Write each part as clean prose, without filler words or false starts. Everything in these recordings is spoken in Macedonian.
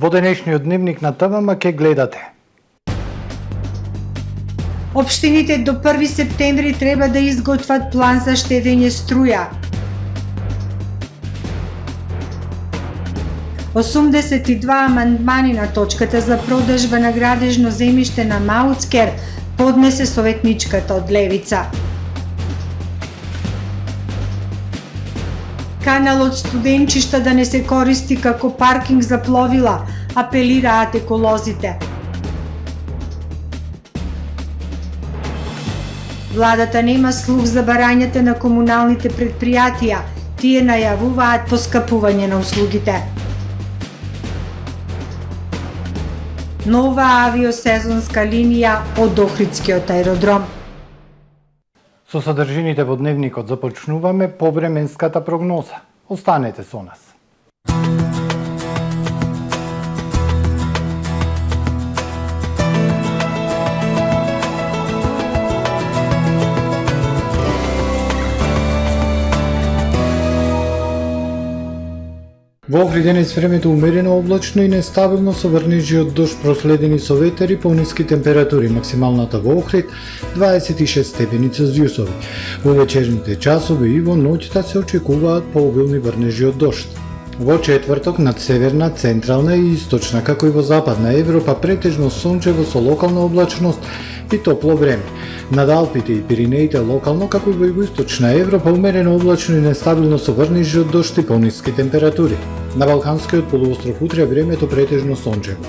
Во денешниот дневник на ТВМ ке гледате. Општините до 1 септември треба да изготват план за штедење струја. 82 амандмани на точката за продажба на градежно земјиште на Мауцкер поднесе советничката од Левица. Каналот Студенчишта да не се користи како паркинг за пловила, апелираат еколозите. Владата нема слух за барањата на комуналните предпријатија, тие најавуваат поскапување на услугите. Нова авиосезонска линија од Охридскиот аеродром. Со содржините во дневникот започнуваме повременската прогноза. Останете со нас. Во Охрид денес времето умерено облачно и нестабилно со врнежи од дожд проследени со ветер и пониски температури. Максималната во Охрид 26 степени Целзиусови. Во вечерните часови и во ноќта се очекуваат пообилни врнежи од дожд. Во четврток над северна, централна и источна, како и во западна Европа, претежно сончево со локална облачност и топло време. Над Алпите и Пиринеите локално, како и во југоисточна Европа, умерено облачно и нестабилно со врнежи од дожд и пониски температури. На Балканскиот полуостров утре времето претежно сончево.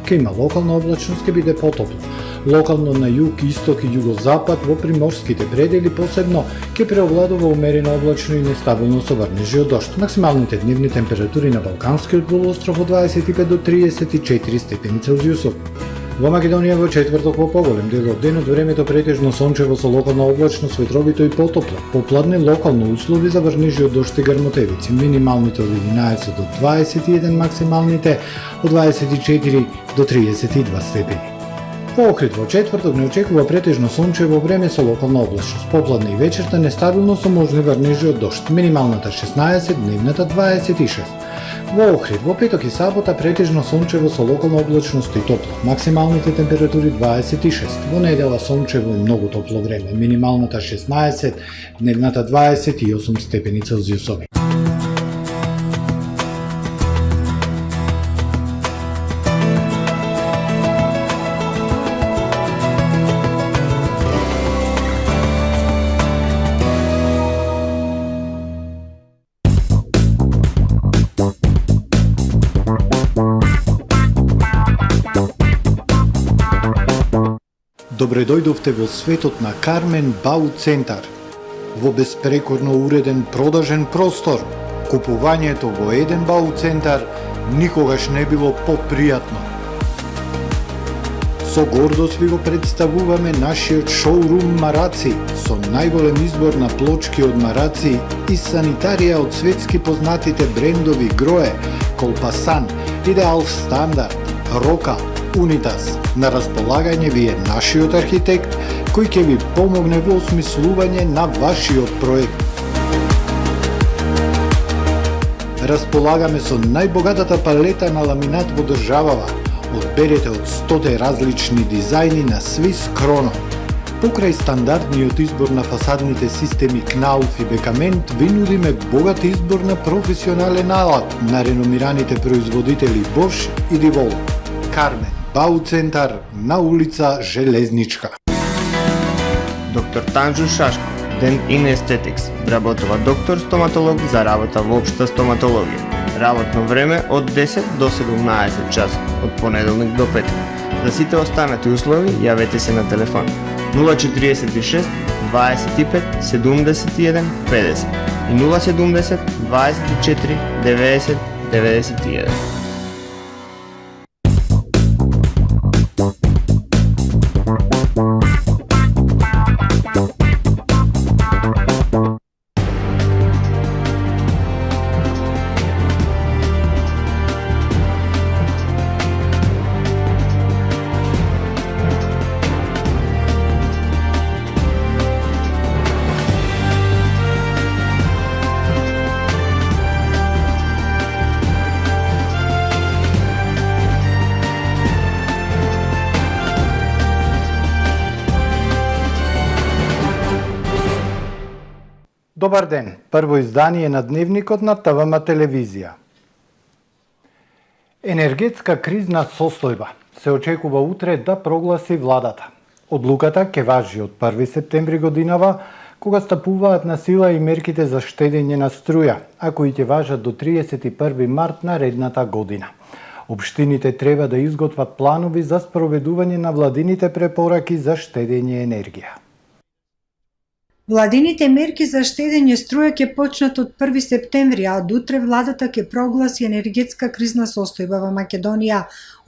Ке има локална облачност, ке биде потопло. Локално на југ, исток и југозапад, во приморските предели посебно, ке преовладува умерено облачно и нестабилно со врнежи од дожд. Максималните дневни температури на Балканскиот полуостров од 25 до 34 степени Целзиусов. Во Македонија во четврток во поголем дел од денот времето претежно сончево со локална облачност, ветровито и потопло. Попладне локално услови за врнежи од дожд и грмотевици. Минималните од 11 до 21, максималните од 24 до 32 степени. Во Охрид во четврток не очекува претежно сончево време со локална облачност. Попладне и вечерта нестабилно со можни врнежи од дожд. Минималната 16, дневната 26. Во Охрид во петок и сабота претежно сончево со локална облачност и топло. Максималните температури 26. Во недела сончево и многу топло време. Минималната 16, дневната 28 степени Целзиусови. Добре дојдовте во светот на Кармен Бау Центар. Во беспрекорно уреден продажен простор, купувањето во еден Бау Центар никогаш не било попријатно. Со гордост ви го представуваме нашиот шоурум Мараци, со најголем избор на плочки од Мараци и санитарија од светски познатите брендови Грое, Колпасан, Идеал Стандард, Рока, Унитас. На располагање ви е нашиот архитект, кој ќе ви помогне во осмислување на вашиот проект. Располагаме со најбогатата палета на ламинат во државава. Одберете од 100 различни дизајни на Swiss Chrono. Покрај стандардниот избор на фасадните системи Knauf и Бекамент, ви нудиме богат избор на професионален алат на реномираните производители Bosch и Divol. Кармен Бау Центар на улица Железничка. Доктор Танжу Шашко, Dent in Aesthetics, вработува доктор стоматолог за работа во општа стоматологија. Работно време од 10 до 17 часот, од понеделник до петок. За сите останати услови јавете се на телефон 046 25 71 50 и 070 24 90 91. Добар ден, прво издание на Дневникот на ТВМ телевизија. Енергетска кризна состојба се очекува утре да прогласи владата. Одлуката ќе важи од 1 септември годинава, кога стапуваат на сила и мерките за штедење на струја, а кои ќе важат до 31 март наредната година. Општините треба да изготват планови за спроведување на владините препораки за штедење енергија. Владините мерки за штедење струја ќе почнат од 1 септември, а од утре владата ќе прогласи енергетска кризна состојба во Македонија.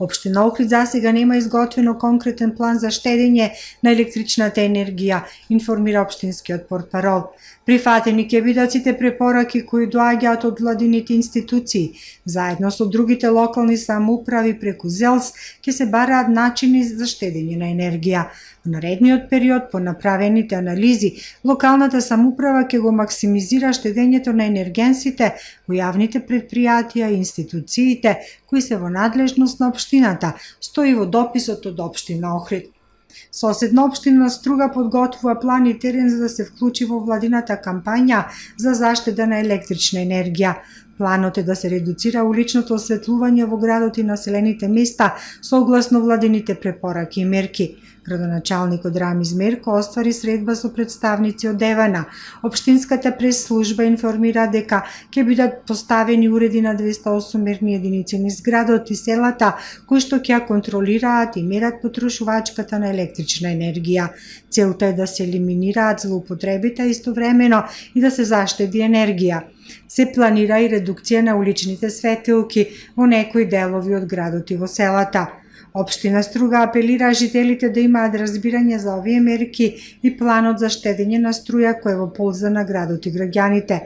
Општина Охрид засега нема изготвено конкретен план за штедење на електричната енергија, информира општинскиот портпарол. Прифатени ќе бидат сите препораки кои доаѓаат од владините институции. Заедно со другите локални самоуправи преку ЗЕЛС ќе се бараат начини за штедење на енергија. Во наредниот период, по направените анализи, локалната самоуправа ќе го максимизира штедењето на енергенсите во јавните предпријатија и институциите кои се во надлежност на општината, стои во дописот од општина Охрид. Соседна општина Струга подготвува план и терен за да се вклучи во владината кампања за заштеда на електрична енергија. Планот е да се редуцира уличното осветлување во градот и населените места согласно владините препораки и мерки. Градоначалникот Рамиз Мерко оствари средба со представници од ЕВН. Општинската прес-служба информира дека ќе бидат поставени уреди на 208 мерни единици низ градот и селата, кои што ќе ја контролираат и мерат потрошувачката на електрична енергија. Целта е да се елиминираат злоупотребите, истовремено и да се заштеди енергија. Се планира и редукција на уличните светилки во некои делови од градот и во селата. Општина Струга апелира жителите да имаат разбирање за овие мерки и планот за штедење на струја кој е во полза на градот и граѓаните.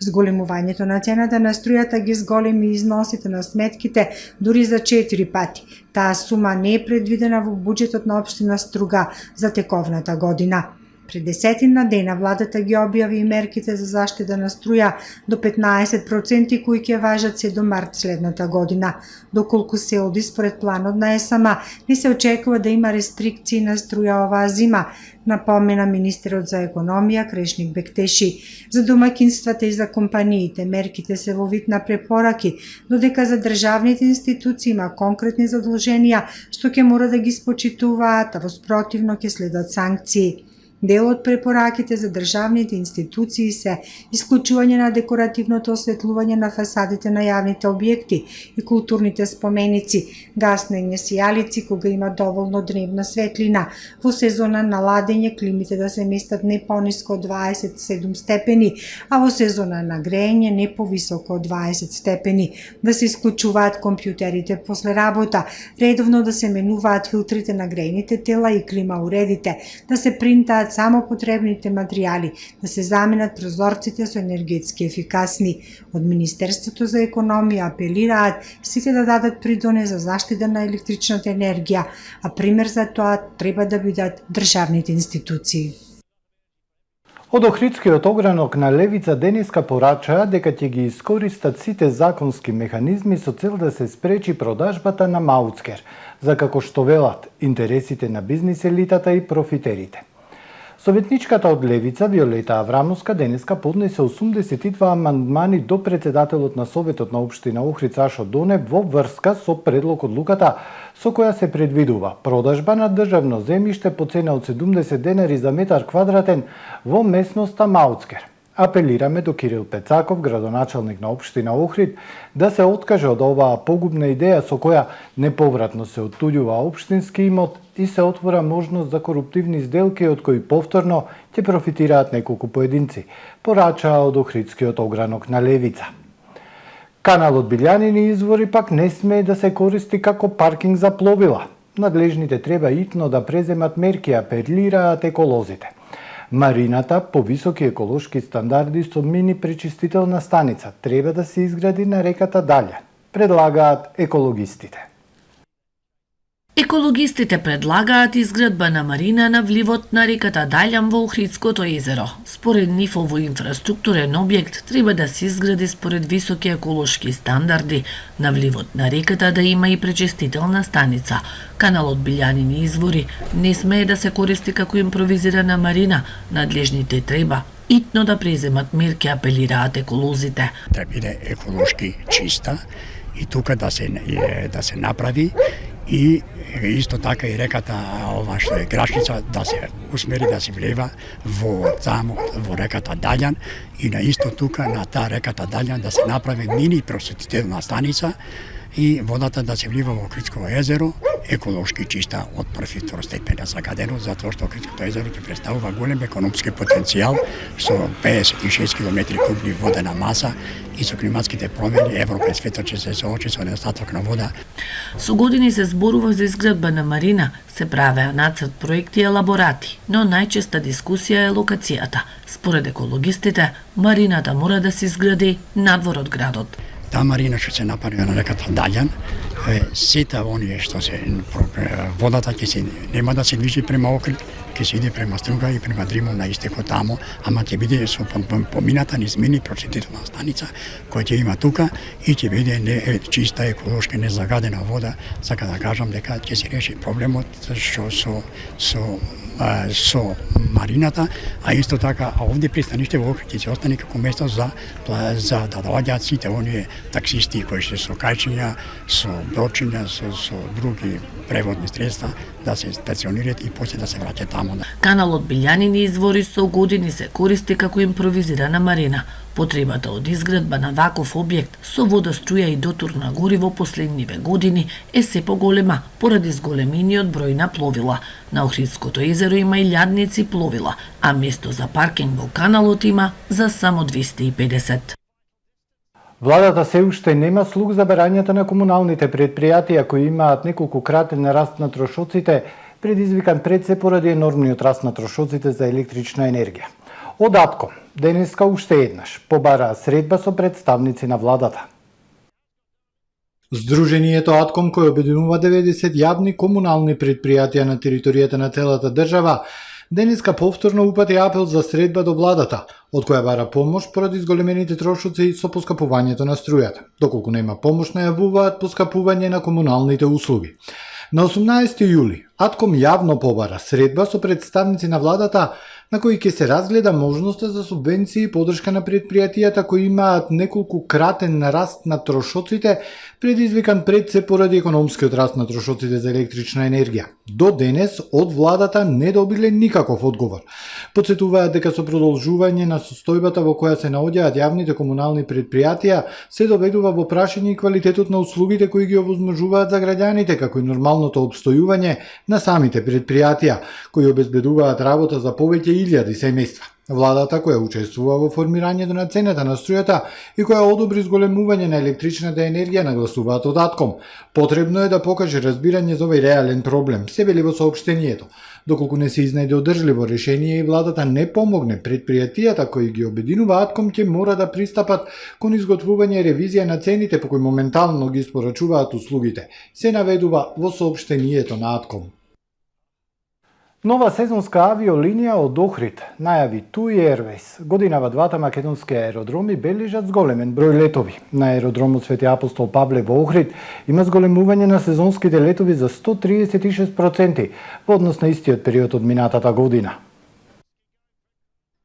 Зголемувањето на цената на струјата ги зголеми износите на сметките дури за 4 пати. Таа сума не е предвидена во буџетот на општина Струга за тековната година. Пред 10 дена владата ги објави и мерките за заштеда на струја до 15% кои ќе важат се до март следната година. Доколку се оди според планот на ЕСМ, не се очекува да има рестрикции на струја оваа зима, напомена министерот за економија Крешник Бектеши. За домаќинствата и за компаниите мерките се во вид на препораки, додека за државните институции има конкретни задолженија што ќе мора да ги спочитуваат, а во спротивно ќе следат санкции. Дел од препораките за државните институции се исклучување на декоративното осветлување на фасадите на јавните објекти и културните споменици, гаснење сијалици кога има доволно дневна светлина, во сезона на ладење климите да се местат не пониско од 27 степени, а во сезона на греење не повисоко од 20 степени, да се исклучуваат компјутерите после работа, редовно да се менуваат филтрите на грејните тела и клима уредите, да се принтаат само потребните материјали, да се заменат прозорците со енергетски ефикасни. Од Министерството за економија апелираат сите да дадат придонес за заштита на електричната енергија, а пример за тоа треба да бидат државните институции. Од Охридскиот огранок на Левица денеска порачаа дека ќе ги искористат сите законски механизми со цел да се спречи продажбата на Мауцкер, за како што велат интересите на бизнис елитата и профитерите. Советничката од Левица Виолета Аврамовска денеска поднесе 82 амандмани до председателот на Советот на општина Охрид Сашо Донев во врска со предлог одлуката со која се предвидува продажба на државно земјиште по цена од 70 денари за метар квадратен во местноста Мауцкер. Апелираме до Кирил Пецаков, градоначалник на општина Охрид, да се откаже од оваа погубна идеја со која неповратно се оттуѓува општински имот и се отвора можност за коруптивни сделки од кои повторно ќе профитираат неколку поединци, порачаа од Охридскиот огранок на Левица. Каналот Билјанини извори пак не смее да се користи како паркинг за пловила. Надлежните треба итно да преземат мерки, апелираат еколозите. Марината по високи еколошки стандарди со мини пречистителна станица треба да се изгради на реката Далја, предлагаат екологистите. Екологистите предлагаат изградба на марина на вливот на реката Далјан во Охридското езеро. Според нив овој инфраструктурен објект треба да се изгради според високи еколошки стандарди, на вливот на реката да има и пречистителна станица. Каналот Билјанини извори не смее да се користи како импровизирана марина, надлежните треба итно да преземат мерки, апелираат еколозите. Да биде еколошки чиста и тука да се направи и исто така и реката ова што е Грашница да се усмери да се влева во реката Даљан и на исто тука на таа реката Даљан да се направи мини просветителна станица и водата да се влива во Охридско езеро, еколошки чиста од прв и втор степен загадено, затоа што Охридското езеро ќе представува голем економски потенцијал со 56 км кубни водена маса и со климатските промени Европа и светот ќе се соочи со недостаток на вода. Со години се зборува за изградба на марина, се правеа нацрт проекти и елаборати, но најчеста дискусија е локацијата. Според екологистите, марината мора да се изгради надвор од градот. Таа марина што се направи на реката Даљан, сета оние што се водата ќе се нема да се движи према Охрид, ќе се иде према Струга и према Дримов на истеко тамо, ама ќе биде со помината низ мини просветителна станица која ќе има тука и ќе биде чиста еколошки незагадена вода. Сака да кажам дека ќе се реши проблемот што со марината, а исто така овде пристаниште во Охрид ќе се остане како место за да доаѓаат сите оние таксисти кои се со кајчиња, со брочиња, со други превозни средства да се стационираат и после да се враќаат тамо. Каналот Билјанини извори со години се користи како импровизирана марина. Потребата од изградба на ваков објект со вода, струја и дотур на гориво последниве години е се поголема поради зголемениот број на пловила. На Охридското езеро има и лјадници пловила, а место за паркинг во каналот има за само 250. Владата се уште нема слух за барањата на комуналните предпријатија кои имаат неколкократен раст на трошоците, предизвикан пред се поради енормниот раст на трошоците за електрична енергија. Од Атком денеска уште еднаш побараа средба со представници на владата. Сдруженијето Атком, кој обединува 90 јавни комунални предпријатија на територијата на целата држава, денеска повторно упати апел за средба до владата, од која бара помош поради зголемените трошоци со поскапувањето на струјата. Доколку нема помош, најавуваат поскапување на комуналните услуги. На 18 јули Атком јавно побара средба со представници на владата на кои ќе се разгледа можноста за субвенции и подршка на предпријатијата кои имаат неколкократен нараст на трошоците, предизвикан пред се поради економскиот раст на трошоците за електрична енергија. До денес од владата не добиле никаков одговор. Подсетуваат дека со продолжување на состојбата во која се наоѓаат јавните комунални предпријатија, се доведува во прашање и квалитетот на услугите кои ги овозможуваат за граѓаните, како и нормалното обстојување на самите предпријатија, кои обезбедуваат работа за повеќе илјади семејства. Владата, која учествува во формирањето на цената на струјата и која одобри зголемување на електричната енергија, нагласуваат од Атком. Потребно е да покаже разбирање за овој реален проблем, се вели во соопштението. Доколку не се изнајде одржливо решение и владата не помогне, предпријатијата кои ги обединува Атком ќе мора да пристапат кон изготвување ревизија на цените по кои моментално ги испорачуваат услугите, се наведува во соопштението на Атком. Нова сезонска авиолинија од Охрид најави TUI Airways. Годинава двата македонски аеродроми бележат зголемен број летови. На аеродромот Свети Апостол Павле во Охрид има зголемување на сезонските летови за 136% во однос на истиот период од минатата година.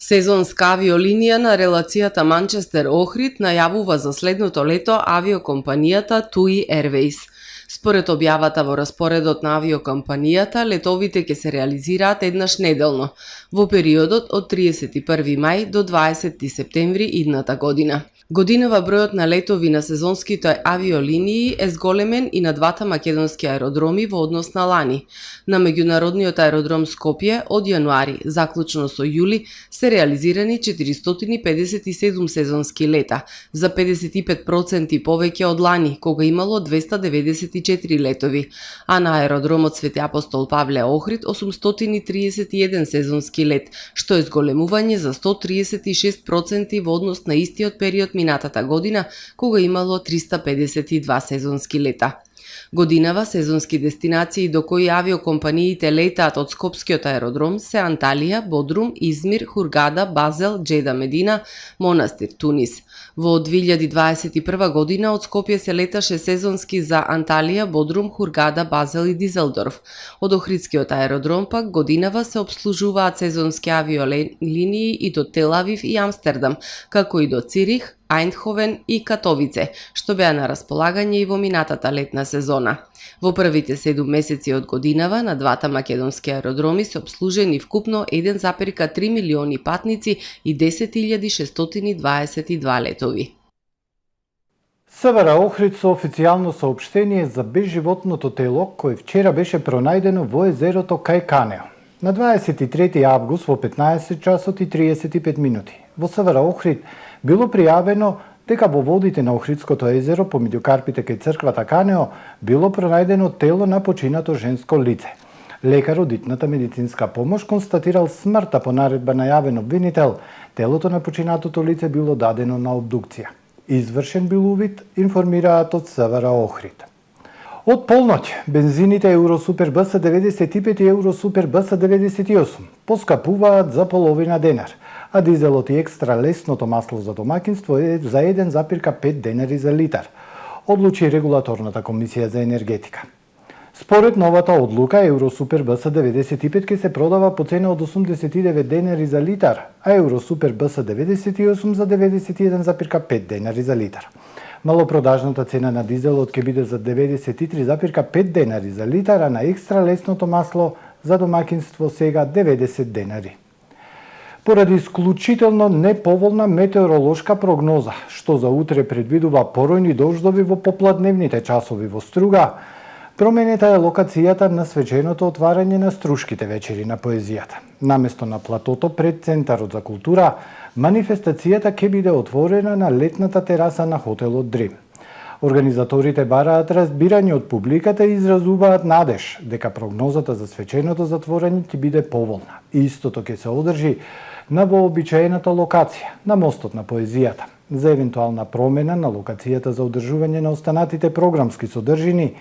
Сезонска авиолинија на релацијата Манчестер-Охрид најавува за следното лето авиокомпанијата TUI Airways. Според објавата во распоредот на авиокомпанијата, летовите ќе се реализираат еднаш неделно, во периодот од 31 мај до 20 септември идната година. Годинава бројот на летови на сезонските авиолинии е зголемен и на двата македонски аеродроми во однос на лани. На меѓународниот аеродром Скопје од јануари, заклучно со јули, се реализирани 457 сезонски лета, за 55% повеќе од лани, кога имало 294 летови, а на аеродромот Свети Апостол Павле Охрид 831 сезонски лет, што е зголемување за 136% во однос на истиот период минатата година, кога имало 352 сезонски лета. Годинава сезонски дестинации до кои авиокомпаниите летаат од Скопскиот аеродром се Анталија, Бодрум, Измир, Хургада, Базел, Џеда Медина, Монастир, Тунис. Во 2021 година од Скопје се леташе сезонски за Анталија, Бодрум, Хургада, Базел и Дизелдорф. Од Охридскиот аеродром пак годинава се обслужуваат сезонски авиолинии и до Тел Авив и Амстердам, како и до Цирих, Ајндховен и Катовице, што беа на располагање и во минатата летна сезона. Во првите 7 месеци од годинава на двата македонски аеродроми се обслужени вкупно 1,3 милиони патници и 10.622 летови. СВР Охрид со официјално соопштение за безживотното тело кое вчера беше пронајдено во езерото кај Канео. На 23 август во 15 часот и 35 минути во СВР Охрид било пријавено дека во водите на Охридското езеро помеѓу карпите кај црквата Канео било пронајдено тело на починато женско лице. Лекар од итната медицинска помош констатирал смртта по наредба на јавен обвинител. Телото на починатото лице било дадено на обдукција. Извршен бил увид, информираат од СВР Охрид. Од полноќ, бензините Евросупер БС 95 и Евросупер БС 98 поскапуваат за половина денар, а дизелот и екстра лесното масло за домакинство е за 1,5 денари за литар, одлучи Регулаторната комисија за енергетика. Според новата одлука, Евросупер БС 95 ќе се продава по цена од 89 денари за литар, а Евросупер БС 98 за 91,5 денари за литар. Малопродажната цена на дизелот ќе биде за 93,5 денари за литар, а на екстра лесното масло за домакинство сега 90 денари. Поради исклучително неповолна метеоролошка прогноза, што за утре предвидува поројни дождови во попладневните часови во Струга, променета е локацијата на свеченото отварање на Струшките вечери на поезијата. Наместо на платото пред Центарот за култура, манифестацијата ќе биде отворена на летната тераса на хотелот Дрим. Организаторите бараат разбирање од публиката и изразуваат надеж дека прогнозата за свеченото затворање ќе биде поволна. Истото ќе се одржи на вообичаената локација, на мостот на поезијата. За евентуална промена на локацијата за одржување на останатите програмски содржини,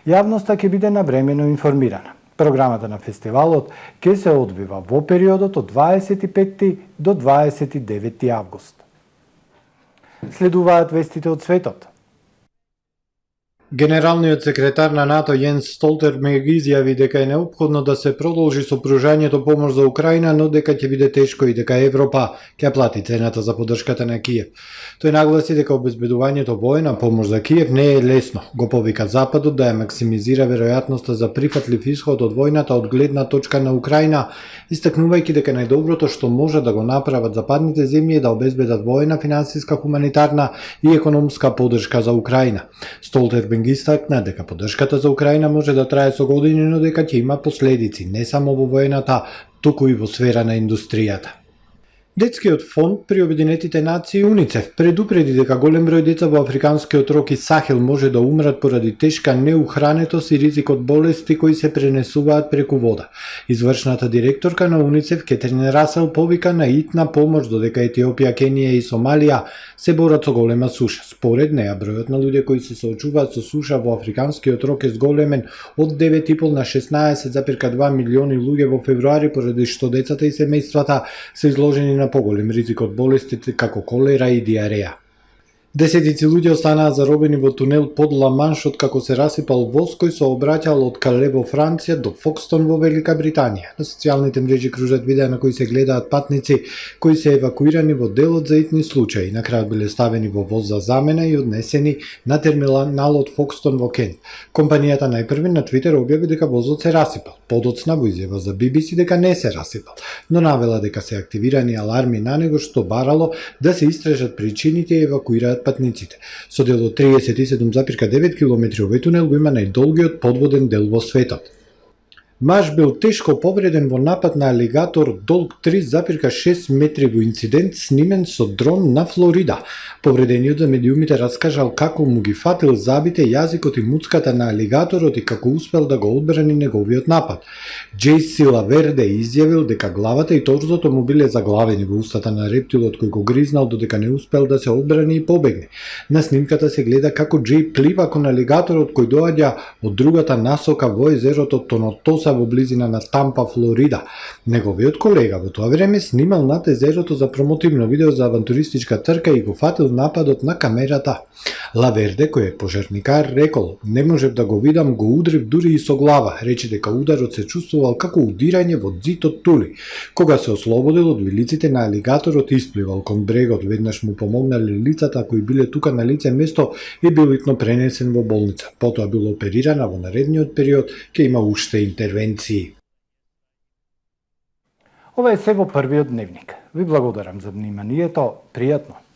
јавноста ќе биде навремено информирана. Програмата на фестивалот ќе се одвива во периодот од 25 до 29 август. Следуваат вестите од светот. Генералниот секретар на НАТО Јенс Столтерберг изјави дека е неопходно да се продолжи со пружањето помош за Украина, но дека ќе биде тешко и дека Европа ќе плати цената за поддршката на Киев. Тој нагласи дека обезбедувањето воена помош за Киев не е лесно. Го повика Западот да ја максимизира веројатноста за прифатлив исход од војната од гледна точка на Украина, истакнувајќи дека најдоброто што може да го направат западните земји е да обезбедат воена, финансиска, хуманитарна и економска поддршка за Украина. Столтерберг истакна дека поддршката за Украина може да трае со години, но дека ќе има последици не само во воената, туку и во сфера на индустријата. Детскиот фонд при Обединетите нации УНИЦЕФ предупреди дека голем број деца во Африканскиот рог и Сахел може да умрат поради тешка неухранетост и ризик од болести кои се пренесуваат преку вода. Извршната директорка на УНИЦЕФ Кетрин Расел повика на итна помош додека Етиопија, Кенија и Сомалија се борат со голема суша. Според неа, бројот на луѓе кои се соочуваат со суша во Африканскиот рог е зголемен од 9,5 на 16,2 милиони луѓе во февруари, поради што децата и семејствата се изложени на поголем ризик од болестите како колера и диареја. Десетици луѓе останаа заробени во тунел под Ла-Манш откако се расипал воз кој се обраќал од Кале во Франција до Фокстон во Велика Британија. На социјалните мрежи кружат видеа на кои се гледаат патници кои се евакуирани во делот за итни случаи. На крај биле ставени во воз за замена и однесени на терминалот Фокстон во Кент. Компанијата најпрви на Твитер објави дека возот се расипал. Подоцна во изјава за BBC дека не се расипал, но навела дека се активирани аларми на него што барало да се истражат причините и евакуираат патниците. Со дел од 37,9 км овој тунел го има најдолгиот подводен дел во светот. Маж бил тешко повреден во напад на алигатор долг 3,6 метри во инцидент снимен со дрон на Флорида. Повредениот за медиумите раскажал како му ги фатил забите, јазикот и муцката на алигаторот и како успел да го одбрани неговиот напад. Джейси Лаверде изјавил дека главата и торзото му биле заглавени во устата на рептилот кој го гризнал додека не успел да се одбрани и побегне. На снимката се гледа како Джей плива кон алигаторот кој доаѓа од другата насока во езерото Тонотоса во близина на Тампа, Флорида. Неговиот колега во тоа време снимал над езерото за промотивно видео за авантуристичка трка и го фатил нападот на камерата. Лаверде, кој е пожарникар, рекол: "Не можев да го видам, го удрив дури и со глава", рече дека ударот се чувствувал како удирање во зид од тули. Кога се ослободил од вилиците на алигаторот, испливал кон брегот, веднаш му помогнале лицата кои биле тука на лице место и бил итно пренесен во болница. Потоа бил опериран, а во наредниот период ќе има уште интервенции. Ова е се во првиот дневник. Ви благодарам за вниманието. Пријатно.